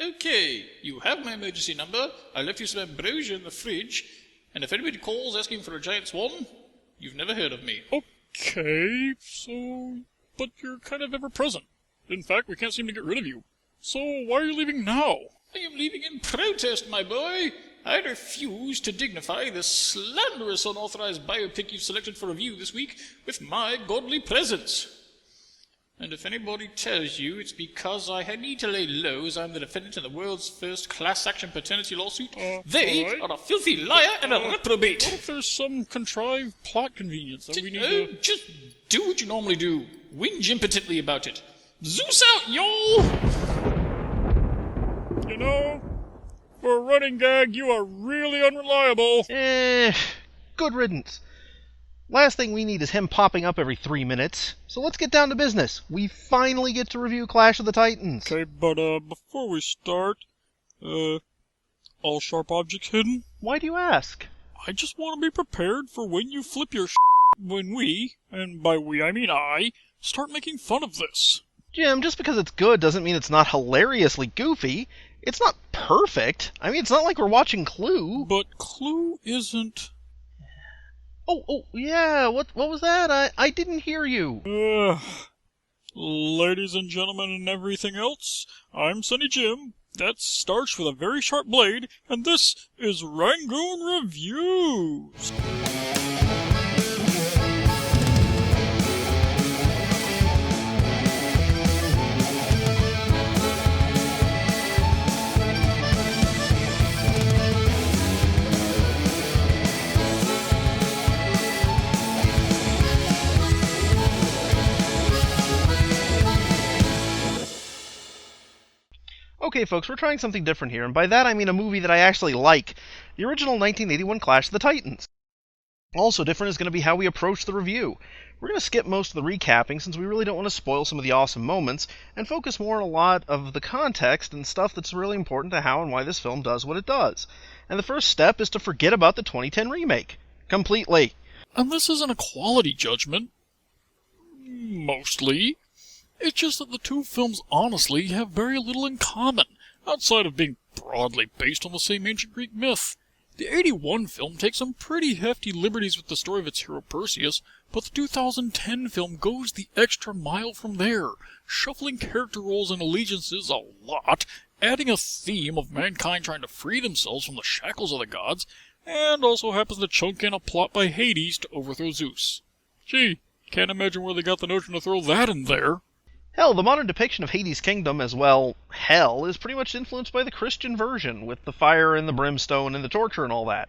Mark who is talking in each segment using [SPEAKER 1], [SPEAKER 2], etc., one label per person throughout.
[SPEAKER 1] Okay, you have my emergency number. I left you some ambrosia in the fridge, and if anybody calls asking for a giant swan, you've never heard of me.
[SPEAKER 2] Okay, but you're kind of ever-present. In fact, we can't seem to get rid of you. So why are you leaving now?
[SPEAKER 1] I am leaving in protest, my boy. I refuse to dignify the slanderous unauthorized biopic you've selected for review this week with my godly presence. And if anybody tells you it's because I need to lay low as I'm the defendant in the world's first class-action paternity lawsuit, they are a filthy liar and a reprobate.
[SPEAKER 2] What if there's some contrived plot convenience that we need to...
[SPEAKER 1] Just do what you normally do. Whinge impotently about it. Zeus out, y'all!
[SPEAKER 2] You know, for a running gag, you are really unreliable.
[SPEAKER 3] Good riddance. Last thing we need is him popping up every 3 minutes. So let's get down to business. We finally get to review Clash of the Titans.
[SPEAKER 2] Okay, but before we start, all sharp objects hidden?
[SPEAKER 3] Why do you ask?
[SPEAKER 2] I just want to be prepared for when you flip your when we, and by we I mean I, start making fun of this.
[SPEAKER 3] Jim, just because it's good doesn't mean it's not hilariously goofy. It's not perfect. I mean, it's not like we're watching Clue.
[SPEAKER 2] But Clue isn't...
[SPEAKER 3] Oh, yeah, what was that? I didn't hear you.
[SPEAKER 2] Ladies and gentlemen and everything else, I'm Sunny Jim. That's Starch with a very sharp blade, and this is Rangoon Reviews.
[SPEAKER 3] Okay, folks, we're trying something different here, and by that I mean a movie that I actually like, the original 1981 Clash of the Titans. Also different is going to be how we approach the review. We're going to skip most of the recapping since we really don't want to spoil some of the awesome moments, and focus more on a lot of the context and stuff that's really important to how and why this film does what it does. And the first step is to forget about the 2010 remake. Completely.
[SPEAKER 2] And this isn't a quality judgment. Mostly. It's just that the two films honestly have very little in common, outside of being broadly based on the same ancient Greek myth. The 81 film takes some pretty hefty liberties with the story of its hero Perseus, but the 2010 film goes the extra mile from there, shuffling character roles and allegiances a lot, adding a theme of mankind trying to free themselves from the shackles of the gods, and also happens to chunk in a plot by Hades to overthrow Zeus. Gee, can't imagine where they got the notion to throw that in there.
[SPEAKER 3] Hell, the modern depiction of Hades' kingdom as, well, hell, is pretty much influenced by the Christian version, with the fire and the brimstone and the torture and all that.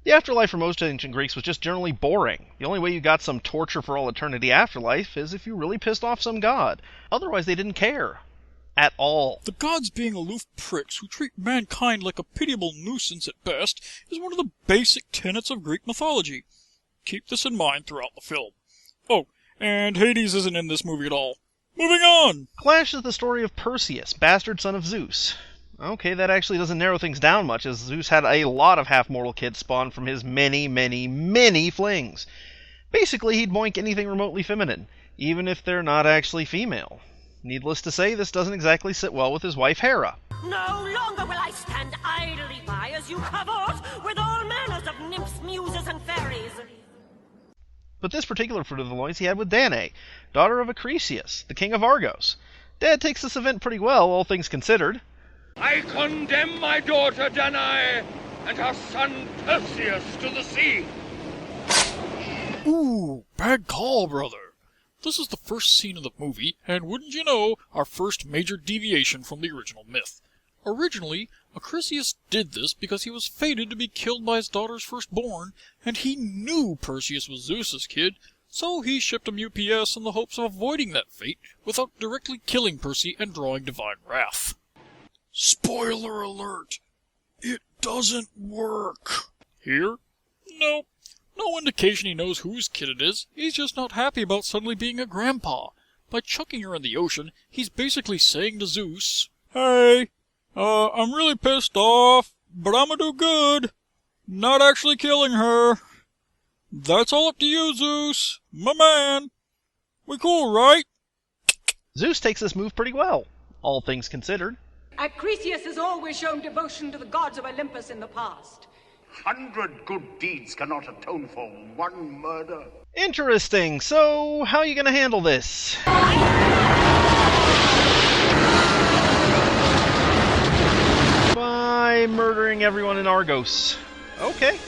[SPEAKER 3] The afterlife for most ancient Greeks was just generally boring. The only way you got some torture for all eternity afterlife is if you really pissed off some god. Otherwise, they didn't care. At all.
[SPEAKER 2] The gods being aloof pricks who treat mankind like a pitiable nuisance at best is one of the basic tenets of Greek mythology. Keep this in mind throughout the film. Oh, and Hades isn't in this movie at all. Moving on!
[SPEAKER 3] Clash is the story of Perseus, bastard son of Zeus. Okay, that actually doesn't narrow things down much, as Zeus had a lot of half-mortal kids spawned from his many, many, many flings. Basically, he'd boink anything remotely feminine, even if they're not actually female. Needless to say, this doesn't exactly sit well with his wife Hera.
[SPEAKER 4] No longer will I stand idly by as you cavort with all manners of nymphs, muses, and fairies.
[SPEAKER 3] But this particular fruit of the loins he had with Danae, daughter of Acrisius, the king of Argos. Dad takes this event pretty well, all things considered.
[SPEAKER 5] I condemn my daughter Danae and her son Perseus to the sea.
[SPEAKER 2] Ooh, bad call, brother. This is the first scene of the movie, and wouldn't you know, our first major deviation from the original myth. Originally, Acrisius did this because he was fated to be killed by his daughter's firstborn, and he knew Perseus was Zeus's kid, so he shipped him UPS in the hopes of avoiding that fate without directly killing Percy and drawing divine wrath. Spoiler alert! It doesn't work! Here? Nope. No indication he knows whose kid it is. He's just not happy about suddenly being a grandpa. By chucking her in the ocean, he's basically saying to Zeus, "Hey, I'm really pissed off, but I'm gonna do good. Not actually killing her. That's all up to you, Zeus. My man. We cool, right?"
[SPEAKER 3] Zeus takes this move pretty well, all things considered.
[SPEAKER 6] Acrisius has always shown devotion to the gods of Olympus in the past.
[SPEAKER 7] 100 good deeds cannot atone for one murder.
[SPEAKER 3] Interesting. So, how are you going to handle this? By murdering everyone in Argos. Okay,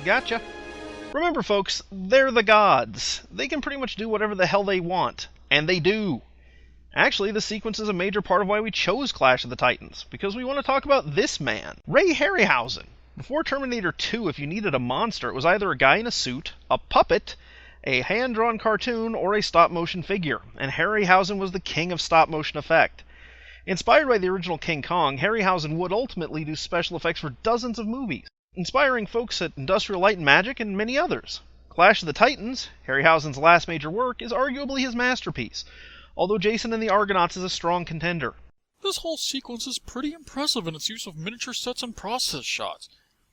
[SPEAKER 3] gotcha. Remember, folks, they're the gods. They can pretty much do whatever the hell they want. And they do. Actually, this sequence is a major part of why we chose Clash of the Titans, because we want to talk about this man, Ray Harryhausen. Before Terminator 2, if you needed a monster, it was either a guy in a suit, a puppet, a hand-drawn cartoon, or a stop-motion figure, and Harryhausen was the king of stop-motion effect. Inspired by the original King Kong, Harryhausen would ultimately do special effects for dozens of movies, inspiring folks at Industrial Light and Magic and many others. Clash of the Titans, Harryhausen's last major work, is arguably his masterpiece, although Jason and the Argonauts is a strong contender.
[SPEAKER 2] This whole sequence is pretty impressive in its use of miniature sets and process shots.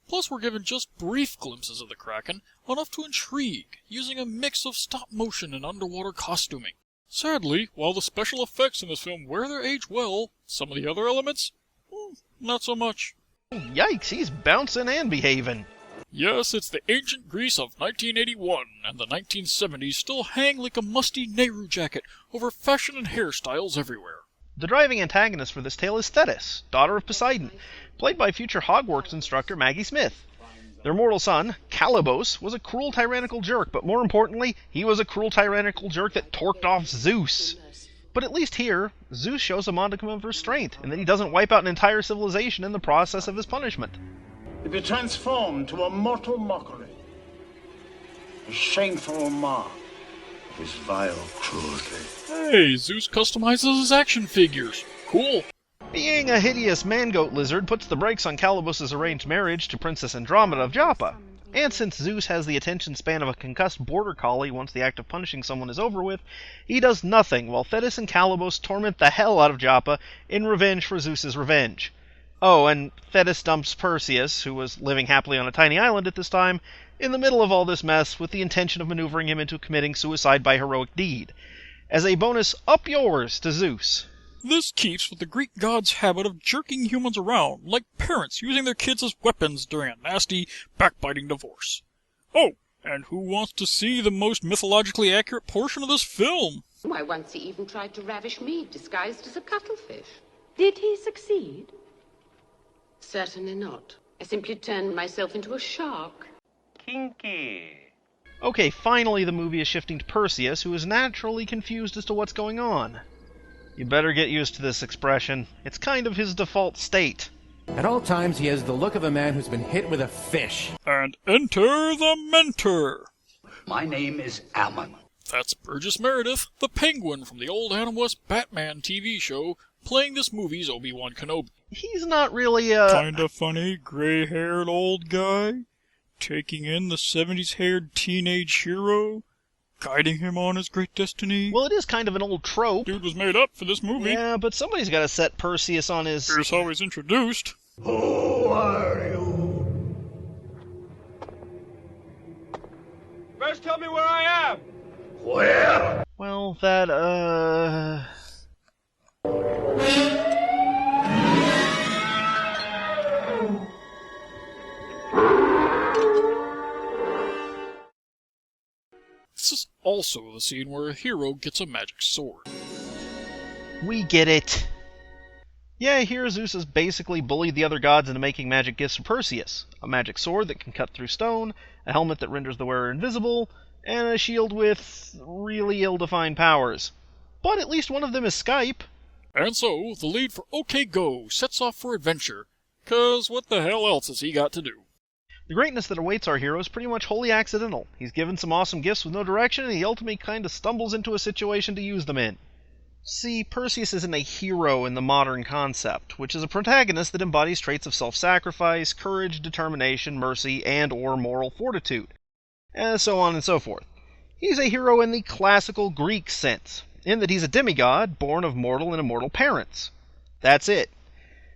[SPEAKER 2] Plus, we're given just brief glimpses of the Kraken, enough to intrigue, using a mix of stop-motion and underwater costuming. Sadly, while the special effects in this film wear their age well, some of the other elements, not so much.
[SPEAKER 3] Yikes, he's bouncing and behaving.
[SPEAKER 2] Yes, it's the ancient Greece of 1981, and the 1970s still hang like a musty Nehru jacket over fashion and hairstyles everywhere.
[SPEAKER 3] The driving antagonist for this tale is Thetis, daughter of Poseidon, played by future Hogwarts instructor Maggie Smith. Their mortal son, Calibos, was a cruel tyrannical jerk, but more importantly, he was a cruel tyrannical jerk that torqued off Zeus. But at least here, Zeus shows a modicum of restraint, in that he doesn't wipe out an entire civilization in the process of his punishment.
[SPEAKER 7] To be transformed to a mortal mockery. A shameful mark of his vile cruelty.
[SPEAKER 2] Hey, Zeus customizes his action figures. Cool.
[SPEAKER 3] Being a hideous man-goat lizard puts the brakes on Calibos' arranged marriage to Princess Andromeda of Joppa. And since Zeus has the attention span of a concussed border collie once the act of punishing someone is over with, he does nothing while Thetis and Calibos torment the hell out of Joppa in revenge for Zeus's revenge. Oh, and Thetis dumps Perseus, who was living happily on a tiny island at this time, in the middle of all this mess with the intention of maneuvering him into committing suicide by heroic deed. As a bonus, up yours to Zeus.
[SPEAKER 2] This keeps with the Greek god's habit of jerking humans around, like parents using their kids as weapons during a nasty, backbiting divorce. Oh, and who wants to see the most mythologically accurate portion of this film?
[SPEAKER 8] Why, once he even tried to ravish me, disguised as a cuttlefish.
[SPEAKER 6] Did he succeed?
[SPEAKER 8] Certainly not. I simply turned myself into a shark.
[SPEAKER 7] Kinky.
[SPEAKER 3] Okay, finally the movie is shifting to Perseus, who is naturally confused as to what's going on. You better get used to this expression. It's kind of his default state.
[SPEAKER 9] At all times, he has the look of a man who's been hit with a fish.
[SPEAKER 2] And enter the mentor.
[SPEAKER 7] My name is Ammon.
[SPEAKER 2] That's Burgess Meredith, the Penguin from the old Adam West Batman TV show, playing this movie's Obi-Wan Kenobi.
[SPEAKER 3] He's not really a...
[SPEAKER 2] Kinda funny, gray-haired old guy, taking in the 70s-haired teenage hero, guiding him on his great destiny.
[SPEAKER 3] Well, it is kind of an old trope.
[SPEAKER 2] Dude was made up for this movie.
[SPEAKER 3] Yeah, but somebody's got to set Perseus on his...
[SPEAKER 2] Here's how he's introduced.
[SPEAKER 7] Who are you?
[SPEAKER 5] First tell me where I am!
[SPEAKER 7] Where?
[SPEAKER 3] Well, that,
[SPEAKER 2] This is also the scene where a hero gets a magic sword.
[SPEAKER 3] We get it. Yeah, here Zeus has basically bullied the other gods into making magic gifts for Perseus. A magic sword that can cut through stone, a helmet that renders the wearer invisible, and a shield with really ill-defined powers. But at least one of them is Skype.
[SPEAKER 2] And so, the lead for OK Go sets off for adventure, 'cause what the hell else has he got to do?
[SPEAKER 3] The greatness that awaits our hero is pretty much wholly accidental. He's given some awesome gifts with no direction, and he ultimately kind of stumbles into a situation to use them in. See, Perseus isn't a hero in the modern concept, which is a protagonist that embodies traits of self-sacrifice, courage, determination, mercy, and or moral fortitude, and so on and so forth. He's a hero in the classical Greek sense, in that he's a demigod born of mortal and immortal parents. That's it.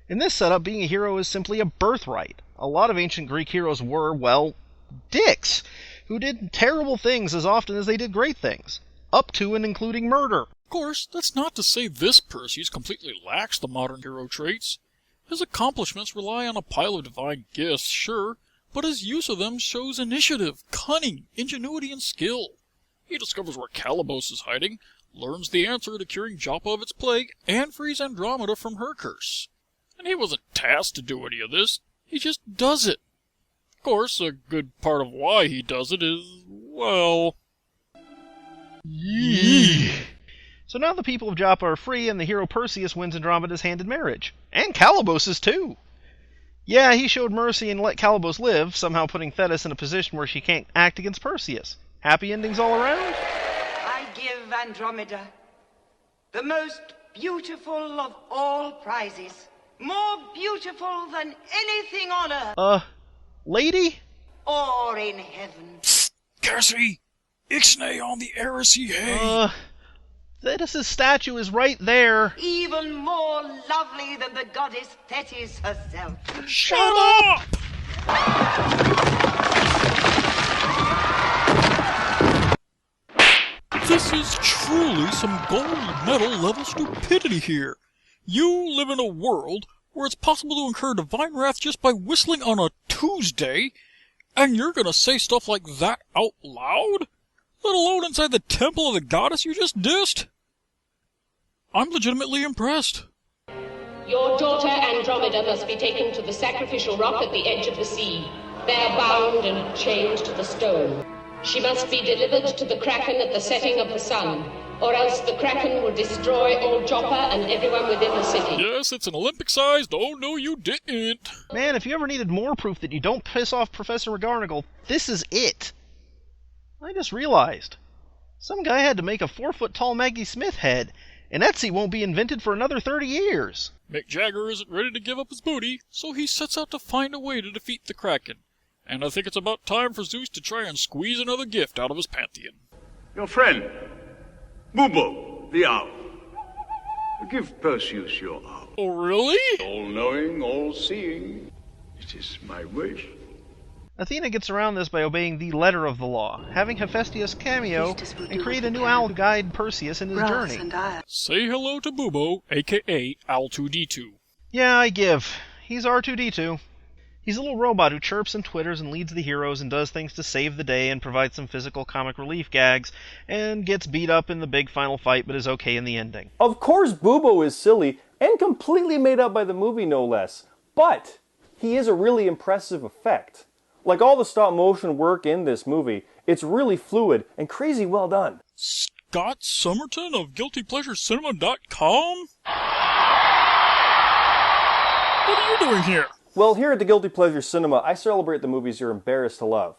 [SPEAKER 3] In this setup, being a hero is simply a birthright. A lot of ancient Greek heroes were, well, dicks, who did terrible things as often as they did great things, up to and including murder.
[SPEAKER 2] Of course, that's not to say this Perseus completely lacks the modern hero traits. His accomplishments rely on a pile of divine gifts, sure, but his use of them shows initiative, cunning, ingenuity, and skill. He discovers where Calibos is hiding, learns the answer to curing Joppa of its plague, and frees Andromeda from her curse. And he wasn't tasked to do any of this, he just does it. Of course, a good part of why he does it is, well...
[SPEAKER 3] Yee. So now the people of Joppa are free, and the hero Perseus wins Andromeda's hand in marriage. And Calibos's too! Yeah, he showed mercy and let Calibos live, somehow putting Thetis in a position where she can't act against Perseus. Happy endings all around?
[SPEAKER 10] I give Andromeda the most beautiful of all prizes. More beautiful than anything on earth.
[SPEAKER 3] Lady?
[SPEAKER 10] Or in heaven.
[SPEAKER 2] Cassie! Ixnay on the heresy, hey!
[SPEAKER 3] Thetis' statue is right there.
[SPEAKER 10] Even more lovely than the goddess Thetis herself.
[SPEAKER 2] Shut up! This is truly some gold medal level stupidity here. You live in a world where it's possible to incur divine wrath just by whistling on a Tuesday, and you're gonna say stuff like that out loud? Let alone inside the temple of the goddess you just dissed? I'm legitimately impressed.
[SPEAKER 8] Your daughter Andromeda must be taken to the sacrificial rock at the edge of the sea, there bound and chained to the stone. She must be delivered to the Kraken at the setting of the sun, or else the Kraken will destroy all Joppa and everyone within the city.
[SPEAKER 2] Yes, it's an Olympic-sized, oh no you didn't.
[SPEAKER 3] Man, if you ever needed more proof that you don't piss off Professor McGonagall, this is it. I just realized. Some guy had to make a 4-foot-tall Maggie Smith head, and Etsy won't be invented for another 30 years.
[SPEAKER 2] Mick Jagger isn't ready to give up his booty, so he sets out to find a way to defeat the Kraken. And I think it's about time for Zeus to try and squeeze another gift out of his pantheon.
[SPEAKER 7] Your friend, Bubo, the owl. Give Perseus your owl.
[SPEAKER 2] Oh, really?
[SPEAKER 7] All-knowing, all-seeing. It is my wish.
[SPEAKER 3] Athena gets around this by obeying the letter of the law, having Hephaestus cameo and create a new owl to guide Perseus in his journey.
[SPEAKER 2] Say hello to Bubo, aka Al2D2.
[SPEAKER 3] Yeah, I give. He's R2D2. He's a little robot who chirps and twitters and leads the heroes and does things to save the day and provide some physical comic relief gags, and gets beat up in the big final fight but is okay in the ending.
[SPEAKER 11] Of course Bubo is silly, and completely made up by the movie no less, but he is a really impressive effect. Like all the stop-motion work in this movie, it's really fluid and crazy well done.
[SPEAKER 2] Scott Somerton of GuiltyPleasureCinema.com? What are you doing here?
[SPEAKER 11] Well, here at the Guilty Pleasure Cinema, I celebrate the movies you're embarrassed to love.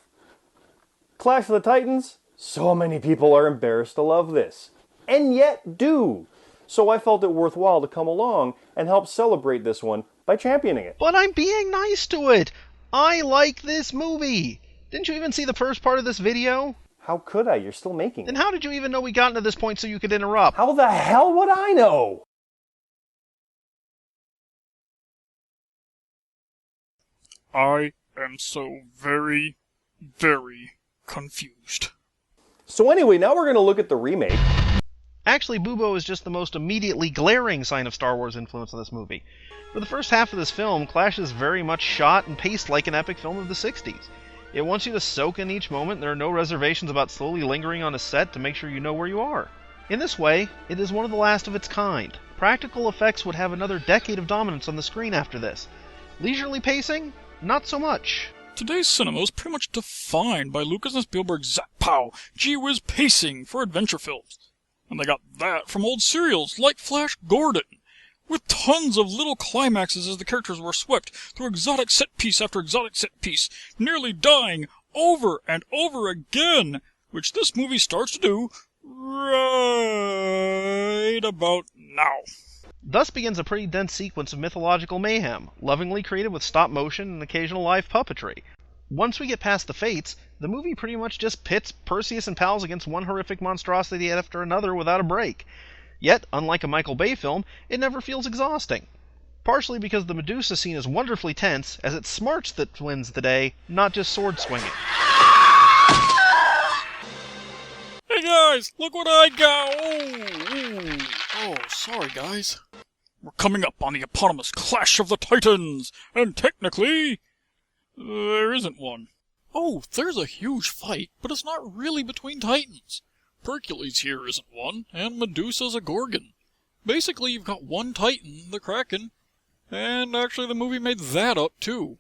[SPEAKER 11] Clash of the Titans? So many people are embarrassed to love this. And yet do! So I felt it worthwhile to come along and help celebrate this one by championing it.
[SPEAKER 3] But I'm being nice to it! I like this movie! Didn't you even see the first part of this video?
[SPEAKER 11] How could I? You're still making it.
[SPEAKER 3] Then how did you even know we got into this point so you could interrupt?
[SPEAKER 11] How the hell would I know?
[SPEAKER 2] I am so very, very confused.
[SPEAKER 11] So anyway, now we're going to look at the remake.
[SPEAKER 3] Actually, Bubo is just the most immediately glaring sign of Star Wars influence on this movie. For the first half of this film, Clash is very much shot and paced like an epic film of the 60s. It wants you to soak in each moment, and there are no reservations about slowly lingering on a set to make sure you know where you are. In this way, it is one of the last of its kind. Practical effects would have another decade of dominance on the screen after this. Leisurely pacing? Not so much.
[SPEAKER 2] Today's cinema is pretty much defined by Lucas and Spielberg's zap-pow, gee-whiz pacing for adventure films. And they got that from old serials like Flash Gordon, with tons of little climaxes as the characters were swept through exotic set-piece after exotic set-piece, nearly dying over and over again, which this movie starts to do right about now.
[SPEAKER 3] Thus begins a pretty dense sequence of mythological mayhem, lovingly created with stop motion and occasional live puppetry. Once we get past the fates, the movie pretty much just pits Perseus and pals against one horrific monstrosity after another without a break. Yet, unlike a Michael Bay film, it never feels exhausting. Partially because the Medusa scene is wonderfully tense, as it's smarts that wins the day, not just sword swinging.
[SPEAKER 2] Hey guys! guys, look what I got! Oh, sorry, guys. We're coming up on the eponymous Clash of the Titans, and technically, there isn't one. Oh, there's a huge fight, but it's not really between titans. Hercules here isn't one, and Medusa's a Gorgon. Basically, you've got one titan, the Kraken, and actually the movie made that up, too.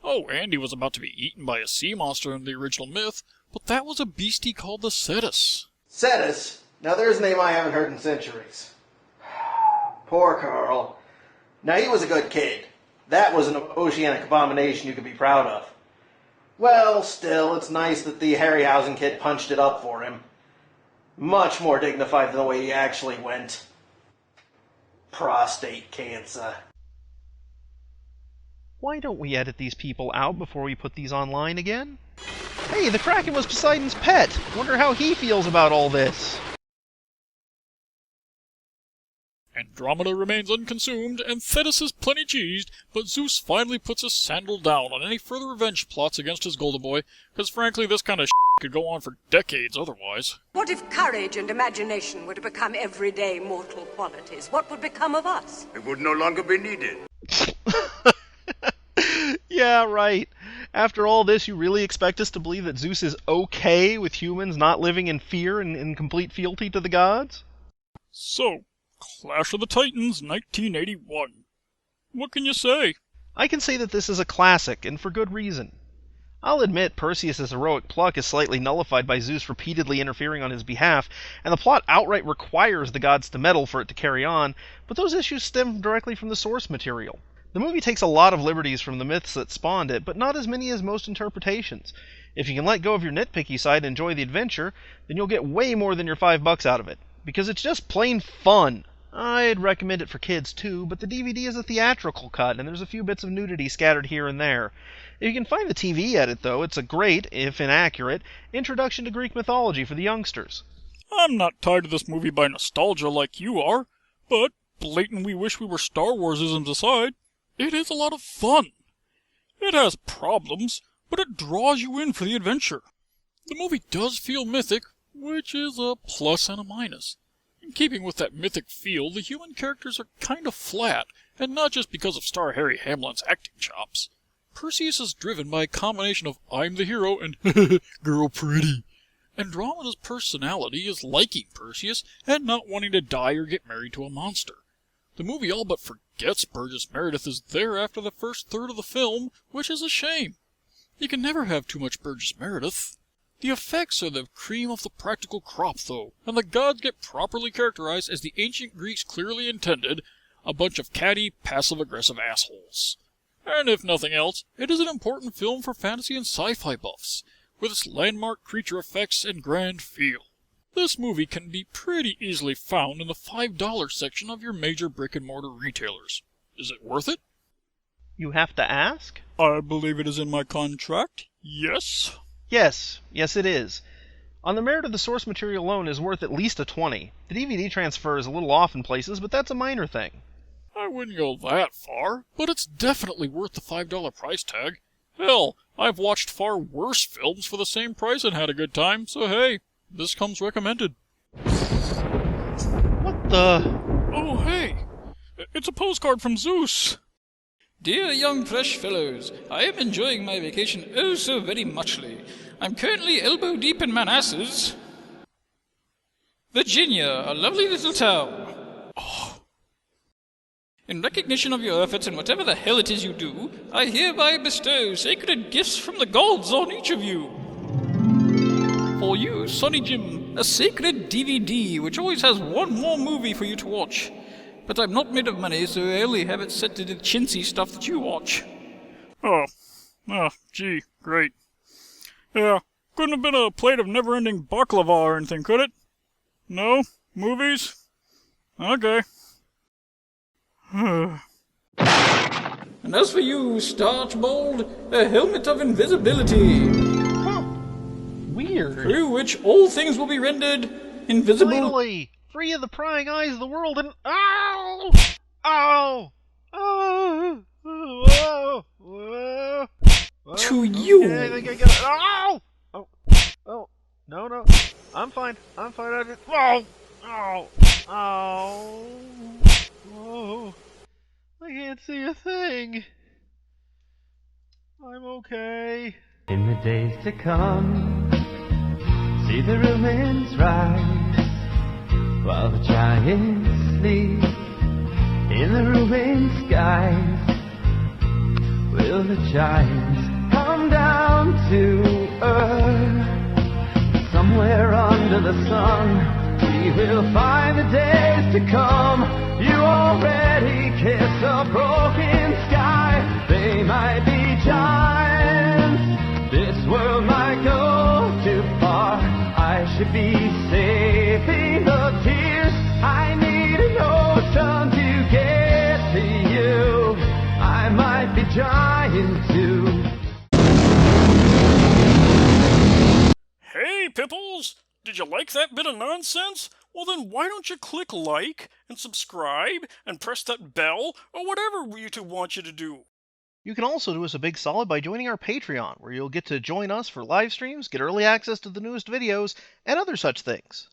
[SPEAKER 2] Oh, Andy was about to be eaten by a sea monster in the original myth, but that was a beastie called the Cetus.
[SPEAKER 3] Cetus? Now there's a name I haven't heard in centuries. Poor Carl. Now he was a good kid. That was an oceanic abomination you could be proud of. Well, still, it's nice that the Harryhausen kid punched it up for him. Much more dignified than the way he actually went. Prostate cancer. Why don't we edit these people out before we put these online again? Hey, the Kraken was Poseidon's pet! Wonder how he feels about all this.
[SPEAKER 2] Andromeda remains unconsumed, and Thetis is plenty cheesed, but Zeus finally puts his sandal down on any further revenge plots against his golden boy, because frankly this kind of could go on for decades otherwise.
[SPEAKER 6] What if courage and imagination were to become everyday mortal qualities? What would become of us?
[SPEAKER 7] It would no longer be needed.
[SPEAKER 3] Yeah, right. After all this, you really expect us to believe that Zeus is okay with humans not living in fear and in complete fealty to the gods?
[SPEAKER 2] So, Clash of the Titans, 1981. What can you say?
[SPEAKER 3] I can say that this is a classic, and for good reason. I'll admit Perseus' heroic pluck is slightly nullified by Zeus repeatedly interfering on his behalf, and the plot outright requires the gods to meddle for it to carry on, but those issues stem directly from the source material. The movie takes a lot of liberties from the myths that spawned it, but not as many as most interpretations. If you can let go of your nitpicky side and enjoy the adventure, then you'll get way more than your $5 out of it, because it's just plain fun. I'd recommend it for kids too, but the DVD is a theatrical cut, and there's a few bits of nudity scattered here and there. If you can find the TV edit, though, it's a great, if inaccurate, introduction to Greek mythology for the youngsters.
[SPEAKER 2] I'm not tied to this movie by nostalgia like you are, but blatant we wish we were Star Wars-isms aside, it is a lot of fun. It has problems, but it draws you in for the adventure. The movie does feel mythic, which is a plus and a minus. In keeping with that mythic feel, the human characters are kind of flat, and not just because of star Harry Hamlin's acting chops. Perseus is driven by a combination of I'm the hero and girl pretty. Andromeda's personality is liking Perseus and not wanting to die or get married to a monster. The movie all but forgets Burgess Meredith is there after the first third of the film, which is a shame. You can never have too much Burgess Meredith. The effects are the cream of the practical crop, though, and the gods get properly characterized as the ancient Greeks clearly intended, a bunch of catty, passive-aggressive assholes. And if nothing else, it is an important film for fantasy and sci-fi buffs, with its landmark creature effects and grand feel. This movie can be pretty easily found in the $5 section of your major brick-and-mortar retailers. Is it worth it?
[SPEAKER 3] You have to ask?
[SPEAKER 2] I believe it is in my contract, yes.
[SPEAKER 3] Yes it is. On the merit of the source material alone is worth at least a 20. The DVD transfer is a little off in places, but that's a minor thing.
[SPEAKER 2] I wouldn't go that far, but it's definitely worth the $5 price tag. Hell, I've watched far worse films for the same price and had a good time, so hey, this comes recommended.
[SPEAKER 3] What the?
[SPEAKER 2] Oh, hey! It's a postcard from Zeus!
[SPEAKER 1] Dear young fresh fellows, I am enjoying my vacation oh so very muchly. I'm currently elbow deep in Manassas, Virginia, a lovely little town. Oh. In recognition of your efforts in whatever the hell it is you do, I hereby bestow sacred gifts from the gods on each of you. For you, Sonny Jim, a sacred DVD which always has one more movie for you to watch. But I'm not made of money, so I only have it set to the chintzy stuff that you watch.
[SPEAKER 2] Oh, gee, great. Yeah, couldn't have been a plate of never-ending baklava or anything, could it? No? Movies? Okay.
[SPEAKER 1] And as for you, Starchbold, a helmet of invisibility.
[SPEAKER 3] Huh. Weird.
[SPEAKER 1] Through which all things will be rendered invisible.
[SPEAKER 3] Finally! Free of the prying eyes of the world and... Ow! Ow! Oh! Oh! Oh!
[SPEAKER 1] To you!
[SPEAKER 3] Okay, I think I get it. Ow! Oh! No. I'm fine. fine. I'm fine. I just... Oh! Oh! Oh! Oh! I can't see a thing. I'm okay.
[SPEAKER 12] In the days to come, see the ruins rise, while the giants sleep in the ruined skies. Will the giants come down to earth? Somewhere under the sun, we will find the days to come. You already kiss a broken sky. They might be giants. This world might go too far. I should be saving the tears. I need an ocean to get to you. I might be giant too.
[SPEAKER 2] Hey, Pipples! Did you like that bit of nonsense? Well then, why don't you click like, and subscribe, and press that bell, or whatever YouTube wants you to do?
[SPEAKER 3] You can also do us a big solid by joining our Patreon, where you'll get to join us for live streams, get early access to the newest videos, and other such things.